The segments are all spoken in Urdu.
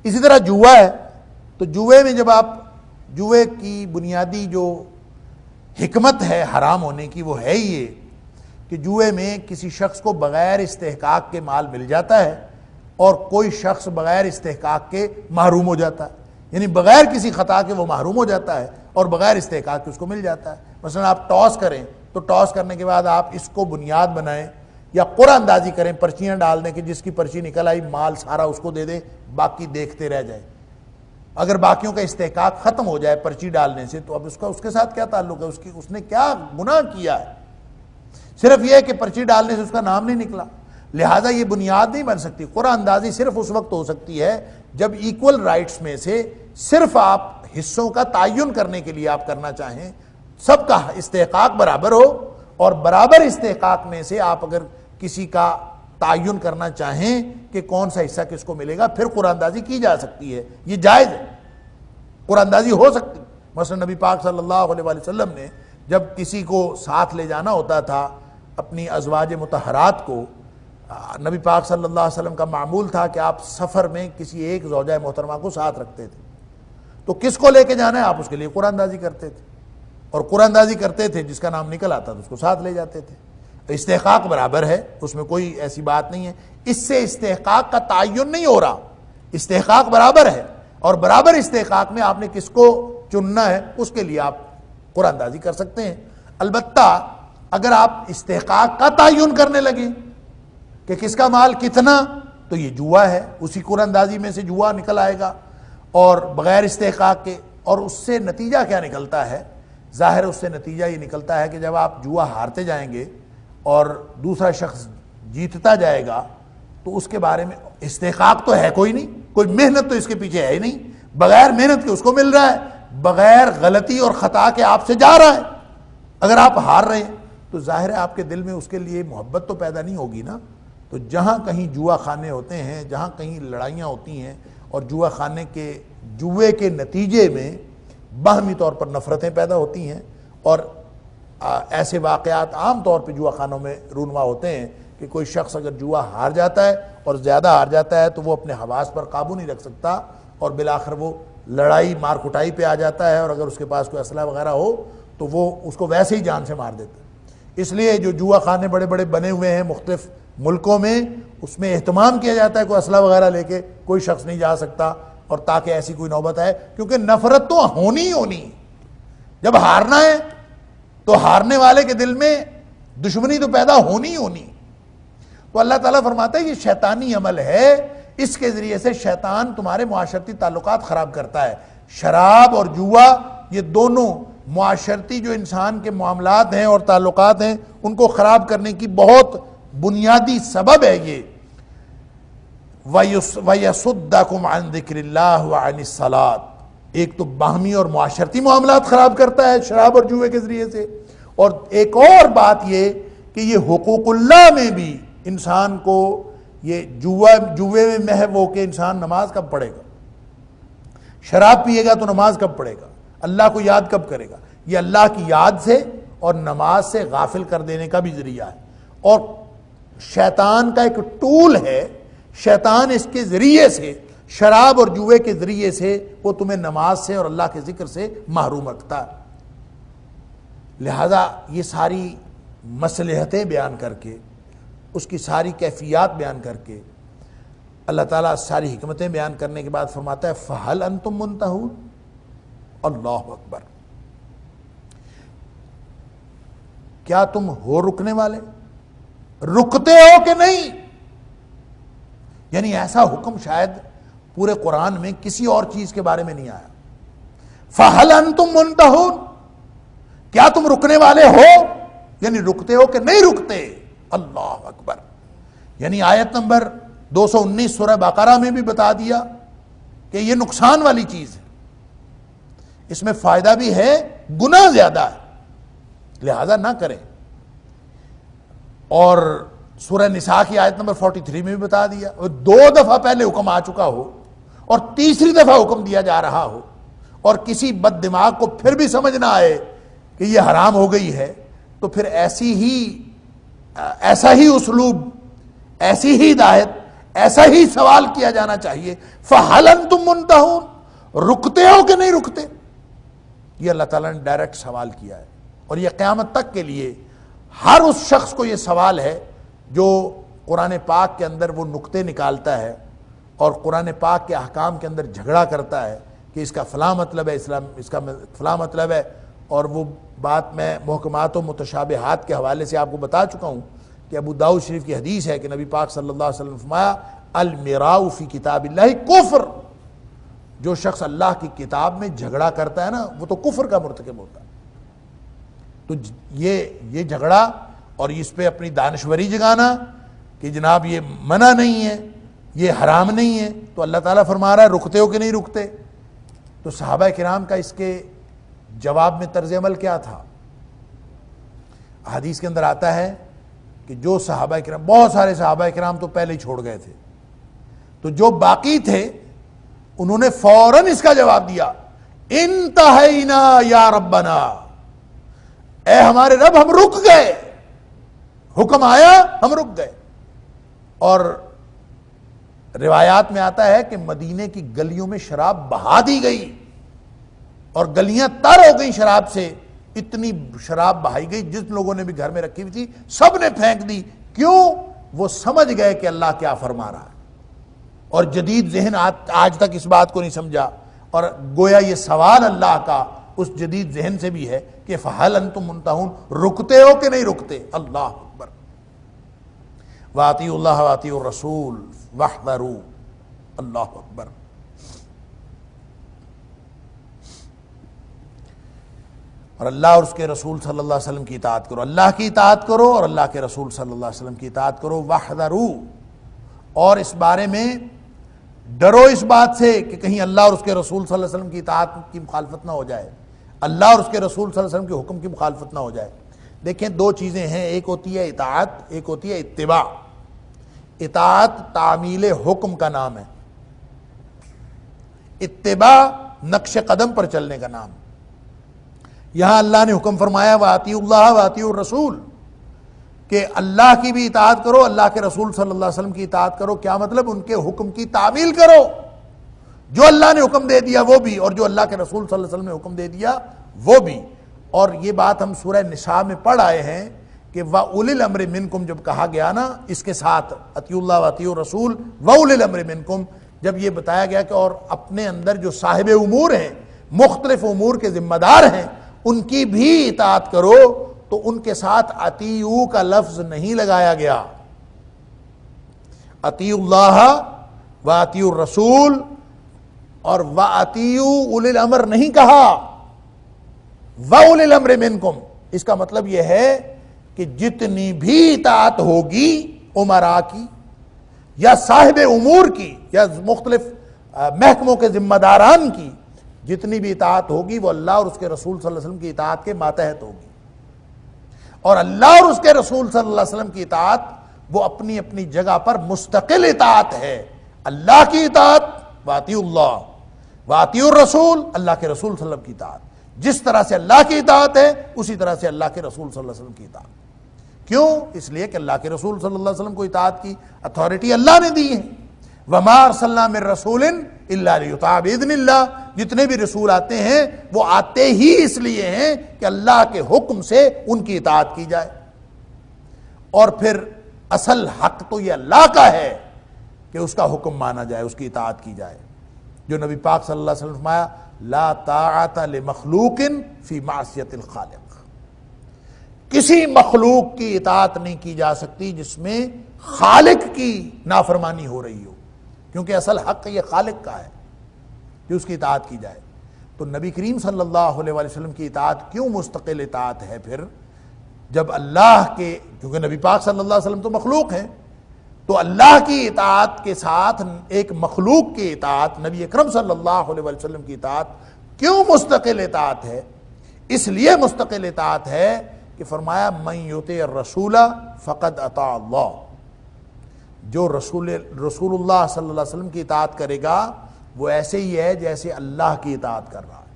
اسی طرح جوا ہے، تو جوے میں جب آپ جوے کی بنیادی جو حکمت ہے حرام ہونے کی وہ ہے یہ کہ جوے میں کسی شخص کو بغیر استحقاق کے مال مل جاتا ہے اور کوئی شخص بغیر استحقاق کے محروم ہو جاتا ہے، یعنی بغیر کسی خطا کے وہ محروم ہو جاتا ہے اور بغیر استحقاق کے اس کو مل جاتا ہے۔ مثلا آپ ٹاس کریں تو ٹاس کرنے کے بعد آپ اس کو بنیاد بنائیں یا قرعہ اندازی کریں، پرچیاں ڈال دیں کہ جس کی پرچی نکل آئی مال سارا اس کو دے دیں، باقی دیکھتے رہ جائیں۔ اگر باقیوں کا استحقاق ختم ہو جائے پرچی ڈالنے سے تو اب اس کے ساتھ کیا تعلق ہے؟ اس نے کیا گناہ کیا ہے؟ صرف یہ ہے کہ پرچی ڈالنے سے اس کا نام نہیں نکلا، لہذا یہ بنیاد نہیں بن سکتی۔ قرعہ اندازی صرف اس وقت ہو سکتی ہے جب ایکول رائٹس میں سے صرف آپ حصوں کا تعین کرنے کے لیے آپ کرنا چاہیں، سب کا استحقاق برابر ہو، اور برابر استحقاق میں سے آپ اگر کسی کا تعین کرنا چاہیں کہ کون سا حصہ کس کو ملے گا، پھر قرعہ اندازی کی جا سکتی ہے، یہ جائز ہے، قرعہ اندازی ہو سکتی۔ مثلا نبی پاک صلی اللہ علیہ وآلہ وسلم نے جب کسی کو ساتھ لے جانا ہوتا تھا اپنی ازواج مطہرات کو، نبی پاک صلی اللہ علیہ وسلم کا معمول تھا کہ آپ سفر میں کسی ایک زوجہ محترمہ کو ساتھ رکھتے تھے، تو کس کو لے کے جانا ہے آپ اس کے لیے قرعہ اندازی کرتے تھے، اور قرعہ اندازی کرتے تھے، جس کا نام نکل آتا تھا اس کو ساتھ لے جاتے تھے۔ استحقاق برابر ہے، اس میں کوئی ایسی بات نہیں ہے، اس سے استحقاق کا تعین نہیں ہو رہا، استحقاق برابر ہے، اور برابر استحقاق میں آپ نے کس کو چننا ہے اس کے لیے آپ قرعہ اندازی کر سکتے ہیں۔ البتہ اگر آپ استحقاق کا تعین کرنے لگیں کہ کس کا مال کتنا، تو یہ جوا ہے، اسی قرعہ اندازی میں سے جوا نکل آئے گا اور بغیر استحقاق کے، اور اس سے نتیجہ کیا نکلتا ہے؟ ظاہر اس سے نتیجہ یہ نکلتا ہے کہ جب آپ جوا ہارتے جائیں گے اور دوسرا شخص جیتتا جائے گا تو اس کے بارے میں استحقاق تو ہے کوئی نہیں، کوئی محنت تو اس کے پیچھے ہے ہی نہیں، بغیر محنت کے اس کو مل رہا ہے، بغیر غلطی اور خطا کے آپ سے جا رہا ہے۔ اگر آپ ہار رہے ہیں تو ظاہر ہے آپ کے دل میں اس کے لیے محبت تو پیدا نہیں ہوگی نا۔ تو جہاں کہیں جوا خانے ہوتے ہیں، جہاں کہیں لڑائیاں ہوتی ہیں اور جوا خانے کے جوے کے نتیجے میں باہمی طور پر نفرتیں پیدا ہوتی ہیں، اور ایسے واقعات عام طور پہ جوا خانوں میں رونما ہوتے ہیں کہ کوئی شخص اگر جوا ہار جاتا ہے اور زیادہ ہار جاتا ہے تو وہ اپنے حواس پر قابو نہیں رکھ سکتا اور بالآخر وہ لڑائی مار کٹائی پہ آ جاتا ہے، اور اگر اس کے پاس کوئی اسلحہ وغیرہ ہو تو وہ اس کو ویسے ہی جان سے مار دیتا ہے۔ اس لیے جو جوا خانے بڑے بڑے بنے ہوئے ہیں مختلف ملکوں میں، اس میں اہتمام کیا جاتا ہے کوئی اسلحہ وغیرہ لے کے کوئی شخص نہیں جا سکتا، اور تاکہ ایسی کوئی نوبت آئے، کیونکہ نفرت تو ہونی ہی ہونی، جب ہارنا ہے تو ہارنے والے کے دل میں دشمنی تو پیدا ہونی ہی ہونی۔ تو اللہ تعالیٰ فرماتا ہے یہ شیطانی عمل ہے، اس کے ذریعے سے شیطان تمہارے معاشرتی تعلقات خراب کرتا ہے۔ شراب اور جوا یہ دونوں معاشرتی جو انسان کے معاملات ہیں اور تعلقات ہیں ان کو خراب کرنے کی بہت بنیادی سبب ہے یہ۔ وَيَصُدَّكُمْ عَنْ ذِكْرِ اللَّهِ وَعَنِ الصَّلَاةِ، ایک تو باہمی اور معاشرتی معاملات خراب کرتا ہے شراب اور جوے کے ذریعے سے، اور ایک اور بات یہ کہ یہ حقوق اللہ میں بھی انسان کو یہ جوے میں محو ہو کے انسان نماز کب پڑھے گا، شراب پیے گا تو نماز کب پڑھے گا، اللہ کو یاد کب کرے گا؟ یہ اللہ کی یاد سے اور نماز سے غافل کر دینے کا بھی ذریعہ ہے، اور شیطان کا ایک ٹول ہے، شیطان اس کے ذریعے سے شراب اور جوے کے ذریعے سے وہ تمہیں نماز سے اور اللہ کے ذکر سے محروم رکھتا ہے۔ لہذا یہ ساری مصلحتیں بیان کر کے، اس کی ساری کیفیات بیان کر کے، اللہ تعالیٰ ساری حکمتیں بیان کرنے کے بعد فرماتا ہے فَهَلْ أَنْتُمْ مُنْتَهُونَ، اللہ اکبر، کیا تم ہو رکنے والے؟ رکتے ہو کہ نہیں؟ یعنی ایسا حکم شاید پورے قرآن میں کسی اور چیز کے بارے میں نہیں آیا۔ فَهَلْ أَنْتُمْ مُنْتَهُونَ، کیا تم رکنے والے ہو؟ یعنی رکتے ہو کہ نہیں رکتے؟ اللہ اکبر، یعنی آیت نمبر 219 سورہ بقرہ میں بھی بتا دیا کہ یہ نقصان والی چیز ہے، اس میں فائدہ بھی ہے، گناہ زیادہ ہے، لہذا نہ کریں۔ اور سورہ نساء کی آیت نمبر 43 میں بھی بتا دیا، اور 2 دفعہ پہلے حکم آ چکا ہو اور تیسری دفعہ حکم دیا جا رہا ہو، اور کسی بد دماغ کو پھر بھی سمجھ نہ آئے کہ یہ حرام ہو گئی ہے، تو پھر ایسا ہی اسلوب، ایسی ہی ہدایت، ایسا ہی سوال کیا جانا چاہیے، فَهَلْ أَنْتُمْ مُنْتَهُونَ، رکتے ہو کہ نہیں رکتے؟ یہ اللہ تعالیٰ نے ڈائریکٹ سوال کیا ہے، اور یہ قیامت تک کے لیے ہر اس شخص کو یہ سوال ہے جو قرآن پاک کے اندر وہ نقطے نکالتا ہے اور قرآن پاک کے احکام کے اندر جھگڑا کرتا ہے کہ اس کا فلاں مطلب ہے، اسلام اس کا فلاں مطلب ہے. اور وہ بات میں محکمات و متشابہات کے حوالے سے آپ کو بتا چکا ہوں کہ ابو داؤد شریف کی حدیث ہے کہ نبی پاک صلی اللہ علیہ وسلم نے فرمایا المیراء فی کتاب اللہ کفر، جو شخص اللہ کی کتاب میں جھگڑا کرتا ہے نا وہ تو کفر کا مرتکب ہوتا ہے. تو یہ جھگڑا اور اس پہ اپنی دانشوری جگانا کہ جناب یہ منع نہیں ہے، یہ حرام نہیں ہے، تو اللہ تعالیٰ فرما رہا ہے رکتے ہو کہ نہیں رکتے؟ تو صحابہ کرام کا اس کے جواب میں طرز عمل کیا تھا؟ حدیث کے اندر آتا ہے کہ جو صحابہ کرام، بہت سارے صحابہ کرام تو پہلے ہی چھوڑ گئے تھے، تو جو باقی تھے انہوں نے فوراً اس کا جواب دیا، انتہینا یا ربنا، اے ہمارے رب ہم رک گئے، حکم آیا ہم رک گئے. اور روایات میں آتا ہے کہ مدینے کی گلیوں میں شراب بہا دی گئی اور گلیاں تر ہو گئی شراب سے، اتنی شراب بہائی گئی جس لوگوں نے بھی گھر میں رکھی ہوئی تھی سب نے پھینک دی. کیوں؟ وہ سمجھ گئے کہ اللہ کیا فرما رہا ہے، اور جدید ذہن آج تک اس بات کو نہیں سمجھا، اور گویا یہ سوال اللہ کا اس جدید ذہن سے بھی ہے کہ فَهَلْ أَنْتُمْ مُنْتَهُونَ، رکتے ہو کہ نہیں رکتے؟ اللہ اکبر. وَأَطِيعُوا اللَّهَ وَأَطِيعُوا الرَّسُولَ وَاحْذَرُوا، اللہ اکبر. اور اللہ اور اس کے رسول صلی اللہ علیہ وسلم کی اطاعت کرو، اللہ کی اطاعت کرو اور اللہ کے رسول صلی اللہ علیہ وسلم کی اطاعت کرو. وَاحْذَرُوا، اور اس بارے میں ڈرو اس بات سے کہ کہیں اللہ اور اس کے رسول صلی اللہ علیہ وسلم کی اطاعت کی مخالفت نہ ہو جائے، اللہ اور اس کے رسول صلی اللہ علیہ وسلم کے حکم کی مخالفت نہ ہو جائے. دیکھیں دو چیزیں ہیں، ایک ہوتی ہے اطاعت، ایک ہوتی ہے اتباع. اطاعت تعمیل حکم کا نام ہے، اتباع نقش قدم پر چلنے کا نام. یہاں اللہ نے حکم فرمایا وَأَطِيعُوا اللَّهَ وَأَطِيعُوا الرَّسُولَ، کہ اللہ کی بھی اطاعت کرو، اللہ کے رسول صلی اللہ علیہ وسلم کی اطاعت کرو. کیا مطلب؟ ان کے حکم کی تعمیل کرو، جو اللہ نے حکم دے دیا وہ بھی، اور جو اللہ کے رسول صلی اللہ علیہ وسلم نے حکم دے دیا وہ بھی. اور یہ بات ہم سورہ نساء میں پڑھ آئے ہیں کہ وَأُولِي الْأَمْرِ مِنْكُمْ جب کہا گیا نا، اس کے ساتھ اطیعوا اللہ وَأَطِیعُوا الرَّسُولَ وَأُولِي الْأَمْرِ مِنْكُمْ، جب یہ بتایا گیا کہ اور اپنے اندر جو صاحب امور ہیں، مختلف امور کے ذمہ دار ہیں، ان کی بھی اطاعت کرو، تو ان کے ساتھ اطیعوا کا لفظ نہیں لگایا گیا. اطیعوا اللہ وَأَطِیعُوا الرَّسُولَ اور وَأَطِیعُوا أُولِي الْأَمْرِ نہیں کہا، وَأُولِي الْأَمْرِ مِنْكُمْ. اس کا مطلب یہ ہے کہ جتنی بھی اطاعت ہوگی امراء کی یا صاحب امور کی یا مختلف محکموں کے ذمہ داران کی، جتنی بھی اطاعت ہوگی وہ اللہ اور اس کے رسول صلی اللہ علیہ وسلم کی اطاعت کے ماتحت ہوگی. اور اللہ اور اس کے رسول صلی اللہ علیہ وسلم کی اطاعت وہ اپنی اپنی جگہ پر مستقل اطاعت ہے. اللہ کی اطاعت وَأَطِیعُوا اللَّهَ وَأَطِیعُوا الرَّسُولَ، اللہ کے رسول صلی اللہ علیہ وسلم کی اطاعت جس طرح سے اللہ کی اطاعت ہے اسی طرح سے اللہ کے رسول صلی اللہ علیہ وسلم کی اطاعت. کیوں؟ اس لیے کہ اللہ کے رسول صلی اللہ علیہ وسلم کو اطاعت کی اتھارٹی اللہ نے دی ہے. وَمَا أَرْسَلْنَا مِن رَّسُولٍ إِلَّا لِيُطَاعَ بِإِذْنِ اللَّهِ، جتنے بھی رسول آتے ہیں وہ آتے ہی اس لیے ہیں کہ اللہ کے حکم سے ان کی اطاعت کی جائے. اور پھر اصل حق تو یہ اللہ کا ہے کہ اس کا حکم مانا جائے، اس کی اطاعت کی جائے. جو نبی پاک صلی اللہ علیہ وسلم فرمایا لا طاعت لمخلوق فی معصیت الخالق، کسی مخلوق کی اطاعت نہیں کی جا سکتی جس میں خالق کی نافرمانی ہو رہی ہو، کیونکہ اصل حق یہ خالق کا ہے کہ اس کی اطاعت کی جائے. تو نبی کریم صلی اللہ علیہ وسلم کی اطاعت کیوں مستقل اطاعت ہے پھر؟ جب اللہ کے، کیونکہ نبی پاک صلی اللہ علیہ وسلم تو مخلوق ہیں، تو اللہ کی اطاعت کے ساتھ ایک مخلوق کی اطاعت، نبی اکرم صلی اللہ علیہ وسلم کی اطاعت کیوں مستقل اطاعت ہے؟ اس لیے مستقل اطاعت ہے کہ فرمایا من یطیع الرسول فقد اطاع اللہ، جو رسول اللہ صلی اللہ علیہ وسلم کی اطاعت کرے گا وہ ایسے ہی ہے جیسے اللہ کی اطاعت کر رہا ہے.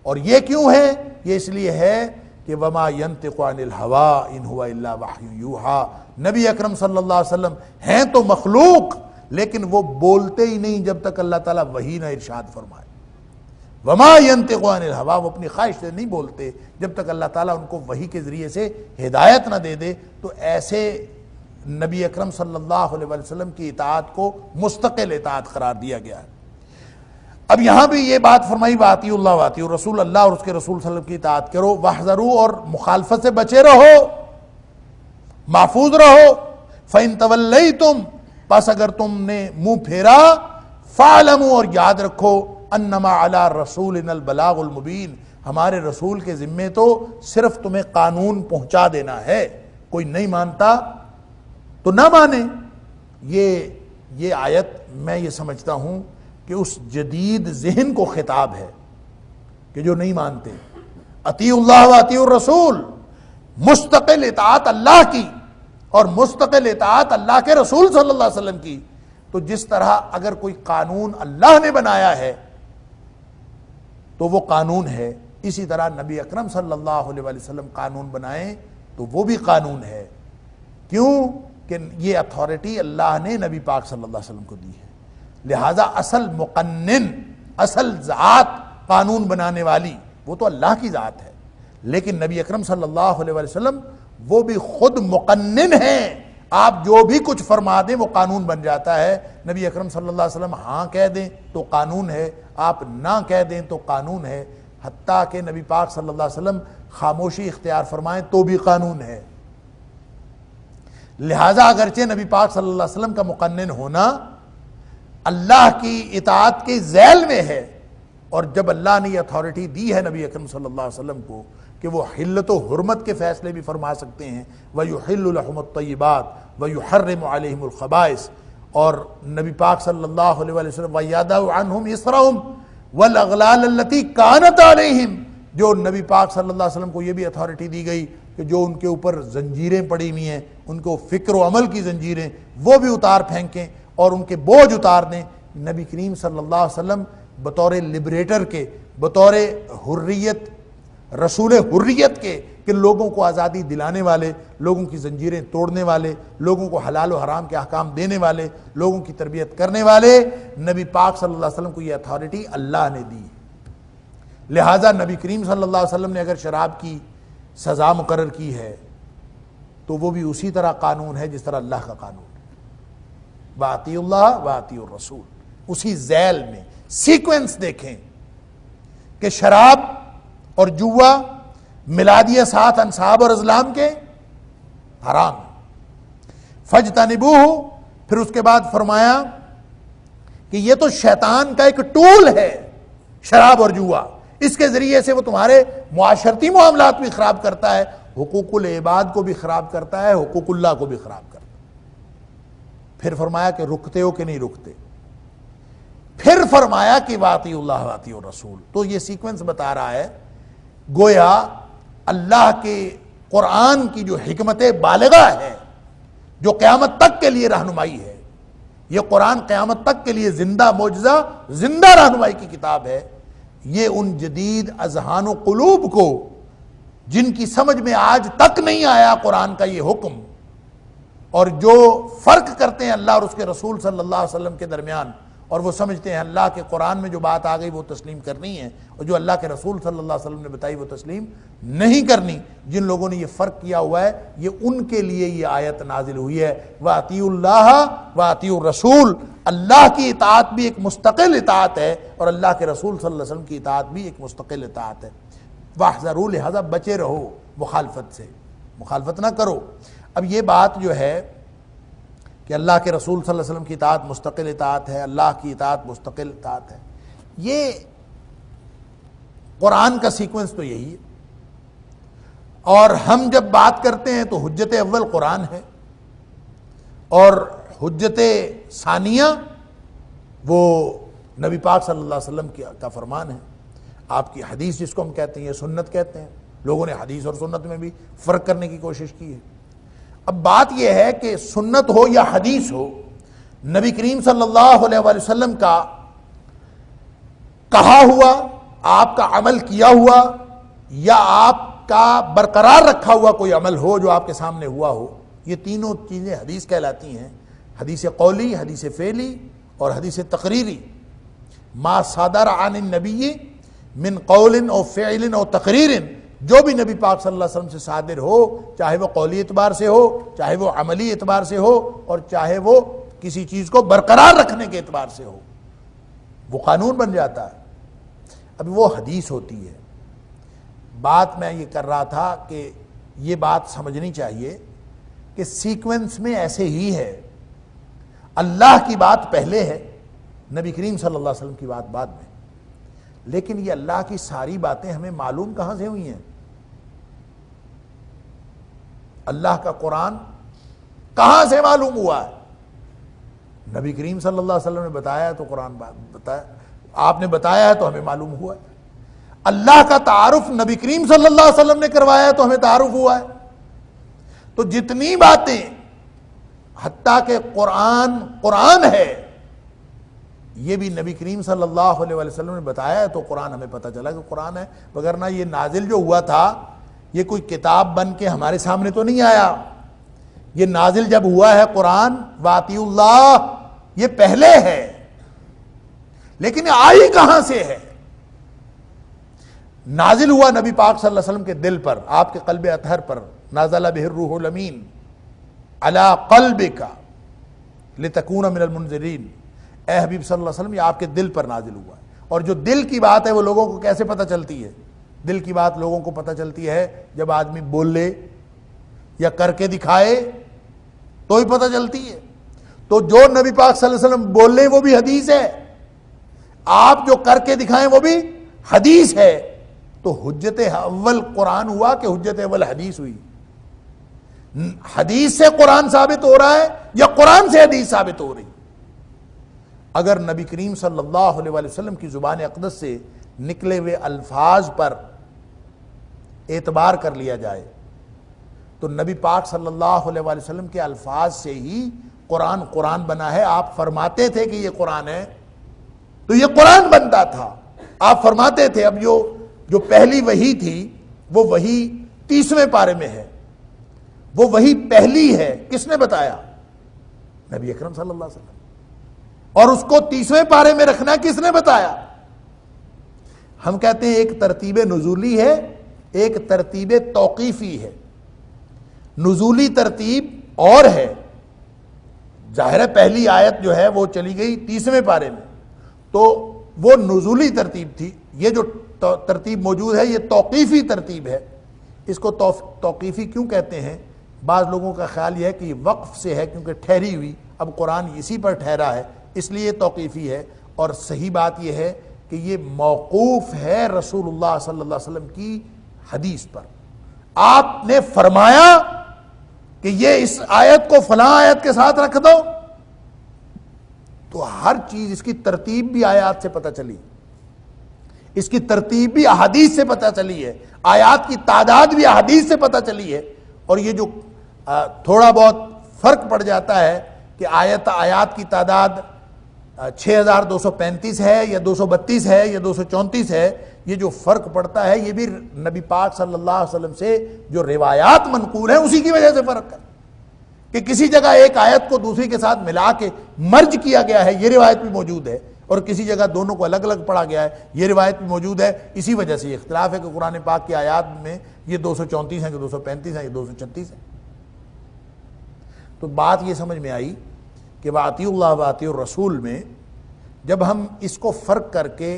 اور یہ کیوں ہے؟ یہ اس لیے ہے کہ وما ينطق عن الهوى ان هو الا وحی یوحى، نبی اکرم صلی اللہ علیہ وسلم ہیں تو مخلوق، لیکن وہ بولتے ہی نہیں جب تک اللہ تعالیٰ وحی نہ ارشاد فرمائے۔ وما ينطق عن الهوى، وہ اپنی خواہش سے نہیں بولتے جب تک اللہ تعالیٰ ان کو وحی کے ذریعے سے ہدایت نہ دے دے۔ تو ایسے نبی اکرم صلی اللہ علیہ وسلم کی اطاعت کو مستقل اطاعت قرار دیا گیا ہے۔ اب یہاں بھی یہ بات فرمائی وَأَطِیعُوا اللَّهَ وَأَطِیعُوا الرَّسُولَ، اللہ اور اس کے رسول صلی اللہ علیہ وسلم کی اطاعت کرو، وَاحْذَرُوا، اور مخالفت سے بچے رہو، محفوظ رہو، فَإِن تَوَلَّيْتُمْ، پس اگر تم نے منہ پھیرا، فَاعْلَمُوا، اور یاد رکھو، انما علی رسولنا البلاغ المبین، ہمارے رسول کے ذمے تو صرف تمہیں قانون پہنچا دینا ہے، کوئی نہیں مانتا تو نہ مانے۔ یہ آیت میں یہ سمجھتا ہوں کہ اس جدید ذہن کو خطاب ہے کہ جو نہیں مانتے۔ اطیعوا اللہ واطیعوا الرسول، مستقل اطاعت اللہ کی اور مستقل اطاعت اللہ کے رسول صلی اللہ علیہ وسلم کی۔ تو جس طرح اگر کوئی قانون اللہ نے بنایا ہے تو وہ قانون ہے، اسی طرح نبی اکرم صلی اللہ علیہ وسلم قانون بنائیں تو وہ بھی قانون ہے۔ کیوں کہ یہ اتھارٹی اللہ نے نبی پاک صلی اللہ علیہ وسلم کو دی ہے، لہذا اصل مقنن، اصل ذات قانون بنانے والی وہ تو اللہ کی ذات ہے، لیکن نبی اکرم صلی اللہ علیہ وسلم وہ بھی خود مقنن ہیں۔ آپ جو بھی کچھ فرما دیں وہ قانون بن جاتا ہے۔ نبی اکرم صلی اللہ علیہ وسلم ہاں کہہ دیں تو قانون ہے، آپ نہ کہہ دیں تو قانون ہے، حتیٰ کہ نبی پاک صلی اللہ علیہ وسلم خاموشی اختیار فرمائیں تو بھی قانون ہے۔ لہذا اگرچہ نبی پاک صلی اللہ علیہ وسلم کا مقنن ہونا اللہ کی اطاعت کے ذیل میں ہے، اور جب اللہ نے یہ اتھارٹی دی ہے نبی اکرم صلی اللہ علیہ وسلم کو کہ وہ حلت و حرمت کے فیصلے بھی فرما سکتے ہیں، وَيُحِلُّ لَهُمُ الطَّيِّبَاتِ وَيُحَرِّمُ عَلَيْهِمُ الْخَبَائِثَ، اور نبی پاک صلی اللہ علیہ وسلم وَيَضَعُ عَنْهُمْ إِصْرَهُمْ وَالْأَغْلَالَ الَّتِي كَانَتْ عَلَيْهِمْ، جو نبی پاک صلی اللہ علیہ وسلم کو یہ بھی اتھارٹی دی گئی کہ جو ان کے اوپر زنجیریں پڑی ہوئی ہیں، ان کو فکر و عمل کی زنجیریں، وہ بھی اتار پھینکیں اور ان کے بوجھ اتار دیں۔ نبی کریم صلی اللہ علیہ وسلم بطور لبریٹر کے، بطور حریت، رسول حریت کے، کہ لوگوں کو آزادی دلانے والے، لوگوں کی زنجیریں توڑنے والے، لوگوں کو حلال و حرام کے احکام دینے والے، لوگوں کی تربیت کرنے والے، نبی پاک صلی اللہ علیہ وسلم کو یہ اتھارٹی اللہ نے دی۔ لہٰذا نبی کریم صلی اللہ علیہ وسلم نے اگر شراب کی سزا مقرر کی ہے تو وہ بھی اسی طرح قانون ہے جس طرح اللہ کا قانون ہے۔ وَأَطِیعُوا اللَّهَ وَأَطِیعُوا الرَّسُولَ، اسی ذیل میں سیکوینس دیکھیں کہ شراب اور جوا ملادیہ ساتھ انصاب اور ازلام کے حرام، فَاجْتَنِبُوهُ، پھر اس کے بعد فرمایا کہ یہ تو شیطان کا ایک ٹول ہے، شراب اور جوا، اس کے ذریعے سے وہ تمہارے معاشرتی معاملات بھی خراب کرتا ہے، حقوق العباد کو بھی خراب کرتا ہے، حقوق اللہ کو بھی خراب کرتا ہے۔ پھر فرمایا کہ رکتے ہو کہ نہیں رکتے، پھر فرمایا کہ وَأَطِیعُوا اللَّهَ وَأَطِیعُوا الرَّسُولَ۔ تو یہ سیکوینس بتا رہا ہے گویا اللہ کے قرآن کی جو حکمت بالغہ ہے، جو قیامت تک کے لیے رہنمائی ہے، یہ قرآن قیامت تک کے لیے زندہ معجزہ، زندہ رہنمائی کی کتاب ہے۔ یہ ان جدید اذہان و قلوب کو جن کی سمجھ میں آج تک نہیں آیا قرآن کا یہ حکم، اور جو فرق کرتے ہیں اللہ اور اس کے رسول صلی اللہ علیہ وسلم کے درمیان، اور وہ سمجھتے ہیں اللہ کے قرآن میں جو بات آ گئی وہ تسلیم کرنی ہے، اور جو اللہ کے رسول صلی اللہ علیہ وسلم نے بتائی وہ تسلیم نہیں کرنی، جن لوگوں نے یہ فرق کیا ہوا ہے، یہ ان کے لیے یہ آیت نازل ہوئی ہے۔ وَأَطِیعُوا اللَّهَ وَأَطِیعُوا الرَّسُولَ، اللہ کی اطاعت بھی ایک مستقل اطاعت ہے، اور اللہ کے رسول صلی اللہ علیہ وسلم کی اطاعت بھی ایک مستقل اطاعت ہے۔ وَاحْذَرُوا، لہذا بچے رہو مخالفت سے، مخالفت نہ کرو۔ اب یہ بات جو ہے کہ اللہ کے رسول صلی اللہ علیہ وسلم کی اطاعت مستقل اطاعت ہے، اللہ کی اطاعت مستقل اطاعت ہے، یہ قرآن کا سیکوینس تو یہی ہے۔ اور ہم جب بات کرتے ہیں تو حجت اول قرآن ہے، اور حجت ثانیہ وہ نبی پاک صلی اللہ علیہ وسلم کا فرمان ہے، آپ کی حدیث جس کو ہم کہتے ہیں، یہ سنت کہتے ہیں۔ لوگوں نے حدیث اور سنت میں بھی فرق کرنے کی کوشش کی ہے۔ اب بات یہ ہے کہ سنت ہو یا حدیث ہو، نبی کریم صلی اللہ علیہ وسلم کا کہا ہوا، آپ کا عمل کیا ہوا، یا آپ کا برقرار رکھا ہوا کوئی عمل ہو جو آپ کے سامنے ہوا ہو، یہ تینوں چیزیں حدیث کہلاتی ہیں، حدیث قولی، حدیث فعلی اور حدیث تقریری۔ ما صادر عن النبی من قول او فعل او تقریر، جو بھی نبی پاک صلی اللہ علیہ وسلم سے صادر ہو، چاہے وہ قولی اعتبار سے ہو، چاہے وہ عملی اعتبار سے ہو، اور چاہے وہ کسی چیز کو برقرار رکھنے کے اعتبار سے ہو، وہ قانون بن جاتا ہے۔ اب وہ حدیث ہوتی ہے۔ بات میں یہ کر رہا تھا کہ یہ بات سمجھنی چاہیے کہ سیکوینس میں ایسے ہی ہے، اللہ کی بات پہلے ہے، نبی کریم صلی اللہ علیہ وسلم کی بات بعد میں۔ لیکن یہ اللہ کی ساری باتیں ہمیں معلوم کہاں سے ہوئی ہیں؟ اللہ کا قرآن کہاں سے معلوم ہوا ہے؟ نبی کریم صلی اللہ علیہ وسلم نے بتایا ہے تو قرآن بتایا، آپ نے بتایا ہے تو ہمیں معلوم ہوا ہے۔ اللہ کا تعارف نبی کریم صلی اللہ علیہ وسلم نے کروایا ہے تو ہمیں تعارف ہوا ہے۔ تو جتنی باتیں، حتیٰ کہ قرآن ہے، یہ بھی نبی کریم صلی اللہ علیہ وسلم نے بتایا ہے تو قرآن ہمیں پتہ چلا کہ قرآن ہے، وگرنہ یہ نازل جو ہوا تھا یہ کوئی کتاب بن کے ہمارے سامنے تو نہیں آیا۔ یہ نازل جب ہوا ہے قرآن واطیع اللہ، یہ پہلے ہے، لیکن یہ آئی کہاں سے ہے؟ نازل ہوا نبی پاک صلی اللہ علیہ وسلم کے دل پر، آپ کے قلب اطہر پر، نازل بہ الروح الامین علی قلبک لتکون من المنذرین۔ اے حبیب صلی اللہ علیہ وسلم، یہ آپ کے دل پر نازل ہوا ہے۔ اور جو دل کی بات ہے وہ لوگوں کو کیسے پتہ چلتی ہے؟ دل کی بات لوگوں کو پتہ چلتی ہے جب آدمی بول لے یا کر کے دکھائے تو ہی پتہ چلتی ہے۔ تو جو نبی پاک صلی اللہ علیہ وسلم بول لیں وہ بھی حدیث ہے، آپ جو کر کے دکھائیں وہ بھی حدیث ہے۔ تو حجت اول قرآن ہوا کہ حجت اول حدیث ہوئی؟ حدیث سے قرآن ثابت ہو رہا ہے یا قرآن سے حدیث ثابت ہو رہی؟ اگر نبی کریم صلی اللہ علیہ وسلم کی زبان اقدس سے نکلے ہوئے الفاظ پر اعتبار کر لیا جائے تو نبی پاک صلی اللہ علیہ وسلم کے الفاظ سے ہی قرآن بنا ہے۔ آپ فرماتے تھے کہ یہ قرآن ہے تو یہ قرآن بنتا تھا، آپ فرماتے تھے۔ اب جو پہلی وحی تھی وہ وحی 30ویں پارے میں ہے، وہ وحی پہلی ہے، کس نے بتایا؟ نبی اکرم صلی اللہ علیہ وسلم۔ اور اس کو 30ویں پارے میں رکھنا کس نے بتایا؟ ہم کہتے ہیں ایک ترتیب نزولی ہے، ایک ترتیب توقیفی ہے۔ نزولی ترتیب اور ہے، ظاہر ہے پہلی آیت جو ہے وہ چلی گئی 30ویں پارے میں، تو وہ نزولی ترتیب تھی۔ یہ جو ترتیب موجود ہے یہ توقیفی ترتیب ہے۔ اس کو توقیفی کیوں کہتے ہیں؟ بعض لوگوں کا خیال یہ ہے کہ یہ وقف سے ہے، کیونکہ ٹھہری ہوئی، اب قرآن اسی پر ٹھہرا ہے اس لیے توقیفی ہے۔ اور صحیح بات یہ ہے کہ یہ موقوف ہے رسول اللہ صلی اللہ علیہ وسلم کی حدیث پر۔ آپ نے فرمایا کہ یہ اس آیت کو فلاں آیت کے ساتھ رکھ دو، تو ہر چیز، اس کی ترتیب بھی آیات سے پتہ چلی، اس کی ترتیب بھی احادیث سے پتہ چلی ہے، آیات کی تعداد بھی احادیث سے پتہ چلی ہے۔ اور یہ جو تھوڑا بہت فرق پڑ جاتا ہے کہ آیات کی تعداد 6235 ہے یا 232 ہے یا 234 ہے، یہ جو فرق پڑتا ہے یہ بھی نبی پاک صلی اللہ علیہ وسلم سے جو روایات منقول ہیں اسی کی وجہ سے فرق ہے، کہ کسی جگہ ایک آیت کو دوسری کے ساتھ ملا کے مرج کیا گیا ہے، یہ روایت بھی موجود ہے، اور کسی جگہ دونوں کو الگ الگ پڑھا گیا ہے، یہ روایت بھی موجود ہے۔ اسی وجہ سے یہ اختلاف ہے کہ قرآن پاک کی آیات میں یہ 234 ہیں کہ 235 ہیں یا 236 ہیں۔ تو بات یہ سمجھ میں آئی کہ واطیع اللہ واطیع الرسول میں جب ہم اس کو فرق کر کے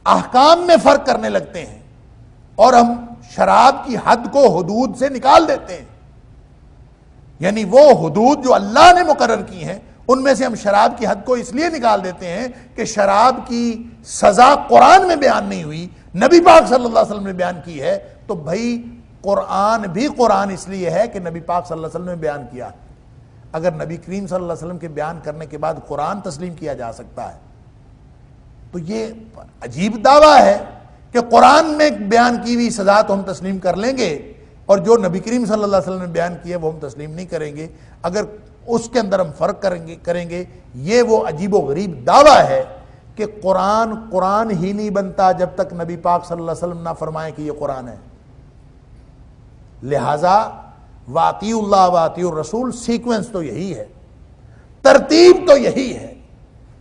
احکام میں فرق کرنے لگتے ہیں اور ہم شراب کی حد کو حدود سے نکال دیتے ہیں، یعنی وہ حدود جو اللہ نے مقرر کی ہیں ان میں سے ہم شراب کی حد کو اس لیے نکال دیتے ہیں کہ شراب کی سزا قرآن میں بیان نہیں ہوئی، نبی پاک صلی اللہ علیہ وسلم نے بیان کی ہے، تو بھائی قرآن بھی قرآن اس لیے ہے کہ نبی پاک صلی اللہ علیہ وسلم نے بیان کیا۔ اگر نبی کریم صلی اللہ علیہ وسلم کے بیان کرنے کے بعد قرآن تسلیم کیا جا سکتا ہے تو یہ عجیب دعویٰ ہے کہ قرآن میں بیان کی ہوئی سزا تو ہم تسلیم کر لیں گے اور جو نبی کریم صلی اللہ علیہ وسلم نے بیان کیا وہ ہم تسلیم نہیں کریں گے۔ اگر اس کے اندر ہم فرق کریں گے یہ وہ عجیب و غریب دعویٰ ہے کہ قرآن ہی نہیں بنتا جب تک نبی پاک صلی اللہ علیہ وسلم نہ فرمائے کہ یہ قرآن ہے۔ لہٰذا واطیعوا اللہ واطیعوا الرسول، سیکوینس تو یہی ہے، ترتیب تو یہی ہے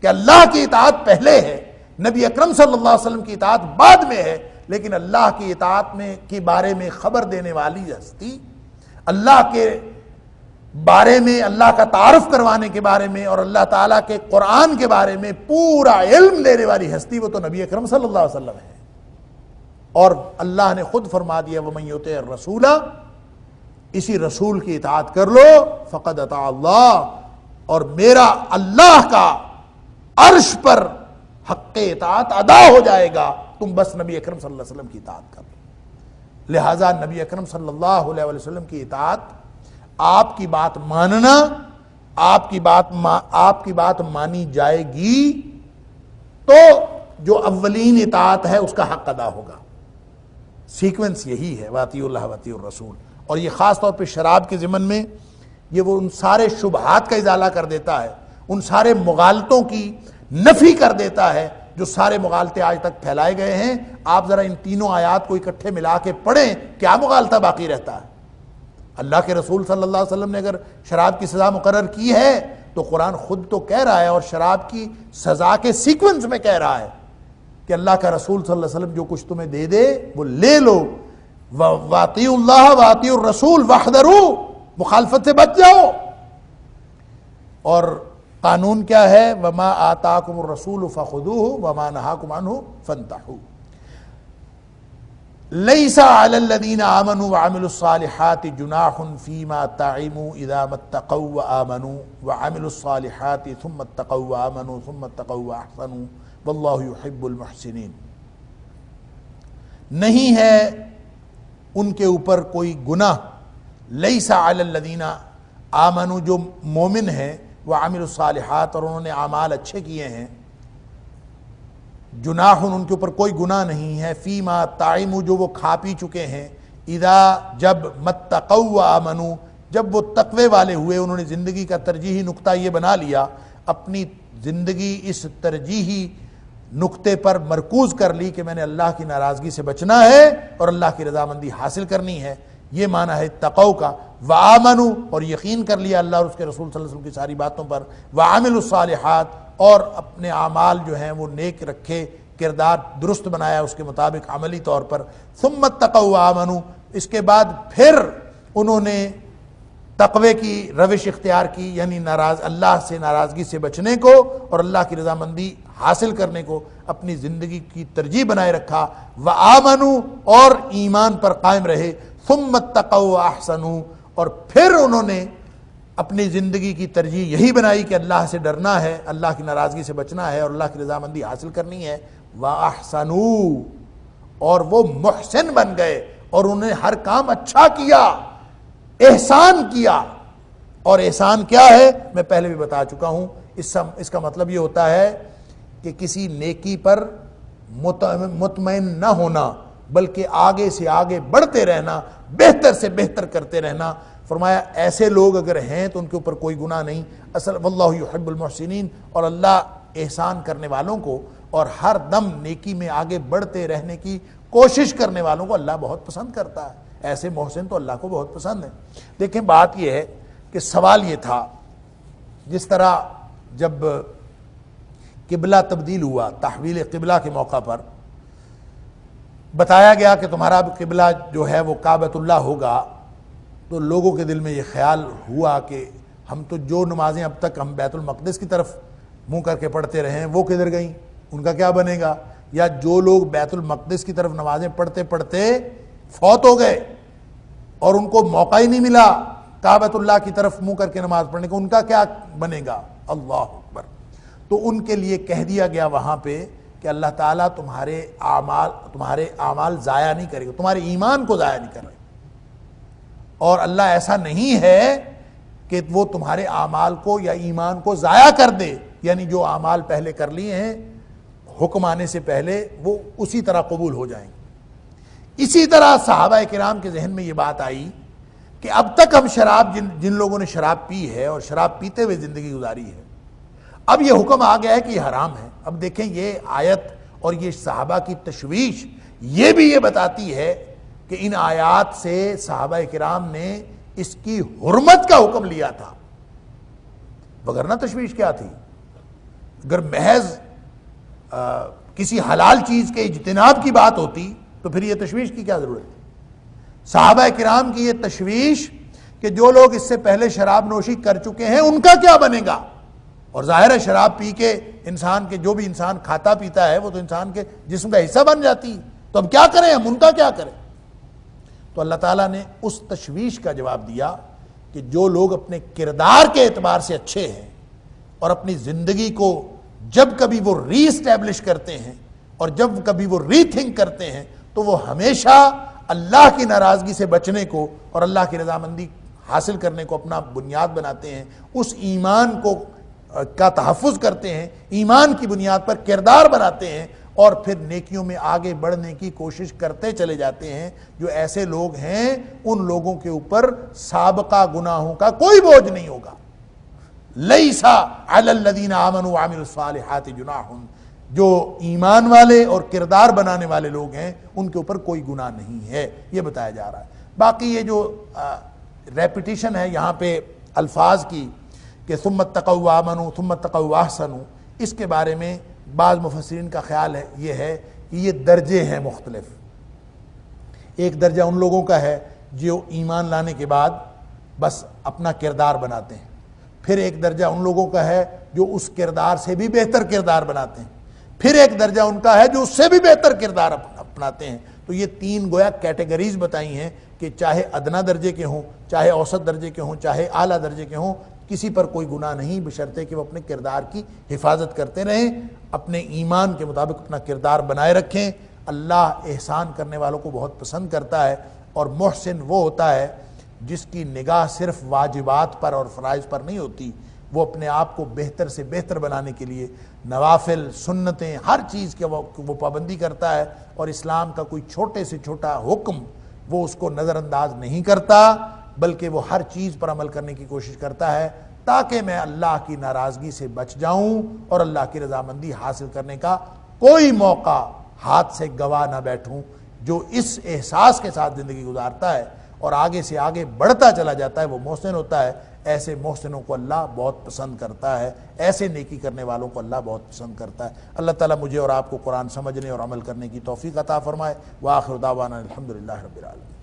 کہ اللہ کی اطاعت پہلے ہے، نبی اکرم صلی اللہ علیہ وسلم کی اطاعت بعد میں ہے، لیکن اللہ کی اطاعت کے بارے میں خبر دینے والی ہستی، اللہ کے بارے میں، اللہ کا تعارف کروانے کے بارے میں اور اللہ تعالیٰ کے قرآن کے بارے میں پورا علم دینے والی ہستی وہ تو نبی اکرم صلی اللہ علیہ وسلم ہے۔ اور اللہ نے خود فرما دیا وَمَن يُطِعِ الرَّسُولَ، اسی رسول کی اطاعت کر لو، فقد اطاع اللہ، اور میرا اللہ کا عرش پر حق اطاعت ادا ہو جائے گا، تم بس نبی اکرم صلی اللہ علیہ وسلم کی اطاعت کر لو۔ لہٰذا نبی اکرم صلی اللہ علیہ وسلم کی اطاعت، آپ کی بات ماننا، آپ کی بات مانی جائے گی تو جو اولین اطاعت ہے اس کا حق ادا ہوگا۔ سیکوینس یہی ہے، واطیعوا اللہ واطیعوا الرسول۔ اور یہ خاص طور پہ شراب کے ضمن میں یہ وہ ان سارے شبہات کا ازالہ کر دیتا ہے، ان سارے مغالطوں کی نفی کر دیتا ہے جو سارے مغالطے آج تک پھیلائے گئے ہیں۔ آپ ذرا ان تینوں آیات کو اکٹھے ملا کے پڑھیں، کیا مغالطہ باقی رہتا ہے؟ اللہ کے رسول صلی اللہ علیہ وسلم نے اگر شراب کی سزا مقرر کی ہے تو قرآن خود تو کہہ رہا ہے، اور شراب کی سزا کے سیکوینس میں کہہ رہا ہے کہ اللہ کا رسول صلی اللہ علیہ وسلم جو کچھ تمہیں دے دے وہ لے لو، واطیعوا اللہ واطیعوا الرسول واحذروا، مخالفت سے بچ جاؤ۔ اور قانون کیا ہے؟ وما آتاکم الرسول فخذوہ وما نہاکم عنہ فانتہوا۔ لیس علی الذین آمنوا وعملوا الصالحات جناح فیما طعموا اذا ما اتقوا وآمنوا وعملوا الصالحات ثم اتقوا وآمنوا ثم اتقوا واحسنوا واللہ یحب المحسنین۔ نہیں ہے ان کے اوپر کوئی گناہ، لیس علی الذین آمنوا، جو مومن ہیں، وعملوا الصالحات، اور انہوں نے اعمال اچھے کیے ہیں، جناح، ان کے اوپر کوئی گناہ نہیں ہے، فیما طعموا، جو وہ کھا پی چکے ہیں، اذا، جب، متقوا وآمنوا، جب وہ تقوی والے ہوئے، انہوں نے زندگی کا ترجیحی نقطہ یہ بنا لیا، اپنی زندگی اس ترجیحی نقطے پر مرکوز کر لی کہ میں نے اللہ کی ناراضگی سے بچنا ہے اور اللہ کی رضامندی حاصل کرنی ہے، یہ معنی ہے تقوی کا۔ وآمنوا، اور یقین کر لیا اللہ اور اس کے رسول صلی اللہ علیہ وسلم کی ساری باتوں پر۔ وعملوا الصالحات، اور اپنے اعمال جو ہیں وہ نیک رکھے، کردار درست بنایا اس کے مطابق عملی طور پر۔ ثم اتقوا وآمنوا، اس کے بعد پھر انہوں نے تقوی کی روش اختیار کی، یعنی اللہ سے ناراضگی سے بچنے کو اور اللہ کی رضامندی حاصل کرنے کو اپنی زندگی کی ترجیح بنائے رکھا۔ وآمنوا، اور ایمان پر قائم رہے۔ ثم اتقوا واحسنوا، اور پھر انہوں نے اپنی زندگی کی ترجیح یہی بنائی کہ اللہ سے ڈرنا ہے، اللہ کی ناراضگی سے بچنا ہے اور اللہ کی رضامندی حاصل کرنی ہے۔ واحسنوا، اور وہ محسن بن گئے اور انہوں نے ہر کام اچھا کیا، احسان کیا۔ اور احسان کیا ہے میں پہلے بھی بتا چکا ہوں، اس کا مطلب یہ ہوتا ہے کہ کسی نیکی پر مطمئن نہ ہونا، بلکہ آگے سے آگے بڑھتے رہنا، بہتر سے بہتر کرتے رہنا۔ فرمایا ایسے لوگ اگر ہیں تو ان کے اوپر کوئی گناہ نہیں، اصل واللہ یحب المحسنین، اور اللہ احسان کرنے والوں کو اور ہر دم نیکی میں آگے بڑھتے رہنے کی کوشش کرنے والوں کو اللہ بہت پسند کرتا ہے۔ ایسے محسن تو اللہ کو بہت پسند ہے۔ دیکھیں بات یہ ہے کہ سوال یہ تھا، جس طرح جب قبلہ تبدیل ہوا، تحویل قبلہ کے موقع پر بتایا گیا کہ تمہارا قبلہ جو ہے وہ کعبۃ اللہ ہوگا، تو لوگوں کے دل میں یہ خیال ہوا کہ ہم تو جو نمازیں اب تک ہم بیت المقدس کی طرف منہ کر کے پڑھتے رہے ہیں وہ کدھر گئیں، ان کا کیا بنے گا؟ یا جو لوگ بیت المقدس کی طرف نمازیں پڑھتے پڑھتے فوت ہو گئے اور ان کو موقع ہی نہیں ملا کعبۃ اللہ کی طرف منہ کر کے نماز پڑھنے کو، ان کا کیا بنے گا؟ اللہ اکبر۔ تو ان کے لیے کہہ دیا گیا وہاں پہ کہ اللہ تعالیٰ تمہارے اعمال ضائع نہیں کرے گا، تمہارے ایمان کو ضائع نہیں کر رہے، اور اللہ ایسا نہیں ہے کہ وہ تمہارے اعمال کو یا ایمان کو ضائع کر دے، یعنی جو اعمال پہلے کر لیے ہیں حکم آنے سے پہلے وہ اسی طرح قبول ہو جائیں گے۔ اسی طرح صحابہ کرام کے ذہن میں یہ بات آئی کہ اب تک ہم شراب، جن لوگوں نے شراب پی ہے اور شراب پیتے ہوئے زندگی گزاری ہے، اب یہ حکم آ گیا ہے کہ یہ حرام ہے۔ اب دیکھیں یہ آیت اور یہ صحابہ کی تشویش یہ بھی یہ بتاتی ہے کہ ان آیات سے صحابہ کرام نے اس کی حرمت کا حکم لیا تھا، وگرنہ تشویش کیا تھی؟ اگر محض کسی حلال چیز کے اجتناب کی بات ہوتی تو پھر یہ تشویش کی کیا ضرورت تھی؟ صحابہ کرام کی یہ تشویش کہ جو لوگ اس سے پہلے شراب نوشی کر چکے ہیں ان کا کیا بنے گا؟ اور ظاہر ہے شراب پی کے انسان کے، جو بھی انسان کھاتا پیتا ہے وہ تو انسان کے جسم کا حصہ بن جاتی، تو اب کیا کریں ہم، ان کا کیا کریں؟ تو اللہ تعالیٰ نے اس تشویش کا جواب دیا کہ جو لوگ اپنے کردار کے اعتبار سے اچھے ہیں اور اپنی زندگی کو جب کبھی وہ ری اسٹیبلش کرتے ہیں اور جب کبھی وہ ری تھنک کرتے ہیں تو وہ ہمیشہ اللہ کی ناراضگی سے بچنے کو اور اللہ کی رضامندی حاصل کرنے کو اپنا بنیاد بناتے ہیں، اس ایمان کو کا تحفظ کرتے ہیں، ایمان کی بنیاد پر کردار بناتے ہیں اور پھر نیکیوں میں آگے بڑھنے کی کوشش کرتے چلے جاتے ہیں۔ جو ایسے لوگ ہیں ان لوگوں کے اوپر سابقہ گناہوں کا کوئی بوجھ نہیں ہوگا۔ لیس علی الذین آمنوا وعملوا الصالحات جناح، جو ایمان والے اور کردار بنانے والے لوگ ہیں ان کے اوپر کوئی گناہ نہیں ہے، یہ بتایا جا رہا ہے۔ باقی یہ جو ریپیٹیشن ہے یہاں پہ الفاظ کی کہ ثم اتقوا وآمنوا ثم اتقوا واحسنوا، اس کے بارے میں بعض مفسرین کا خیال ہے یہ ہے کہ یہ درجے ہیں مختلف۔ ایک درجہ ان لوگوں کا ہے جو ایمان لانے کے بعد بس اپنا کردار بناتے ہیں، پھر ایک درجہ ان لوگوں کا ہے جو اس کردار سے بھی بہتر کردار بناتے ہیں، پھر ایک درجہ ان کا ہے جو اس سے بھی بہتر کردار اپناتے ہیں۔ تو یہ تین گویا کیٹیگریز بتائی ہیں کہ چاہے ادنا درجے کے ہوں، چاہے اوسط درجے کے ہوں، چاہے اعلیٰ درجے کے ہوں، کسی پر کوئی گناہ نہیں بشرطے کہ وہ اپنے کردار کی حفاظت کرتے رہیں، اپنے ایمان کے مطابق اپنا کردار بنائے رکھیں۔ اللہ احسان کرنے والوں کو بہت پسند کرتا ہے، اور محسن وہ ہوتا ہے جس کی نگاہ صرف واجبات پر اور فرائض پر نہیں ہوتی، وہ اپنے آپ کو بہتر سے بہتر بنانے کے لیے نوافل، سنتیں، ہر چیز کے وہ پابندی کرتا ہے، اور اسلام کا کوئی چھوٹے سے چھوٹا حکم وہ اس کو نظر انداز نہیں کرتا، بلکہ وہ ہر چیز پر عمل کرنے کی کوشش کرتا ہے تاکہ میں اللہ کی ناراضگی سے بچ جاؤں اور اللہ کی رضامندی حاصل کرنے کا کوئی موقع ہاتھ سے گوا نہ بیٹھوں۔ جو اس احساس کے ساتھ زندگی گزارتا ہے اور آگے سے آگے بڑھتا چلا جاتا ہے وہ محسن ہوتا ہے۔ ایسے محسنوں کو اللہ بہت پسند کرتا ہے، ایسے نیکی کرنے والوں کو اللہ بہت پسند کرتا ہے۔ اللہ تعالیٰ مجھے اور آپ کو قرآن سمجھنے اور عمل کرنے کی توفیق عطا فرمائے۔ وآخر دعوانا الحمدللہ رب العالمین۔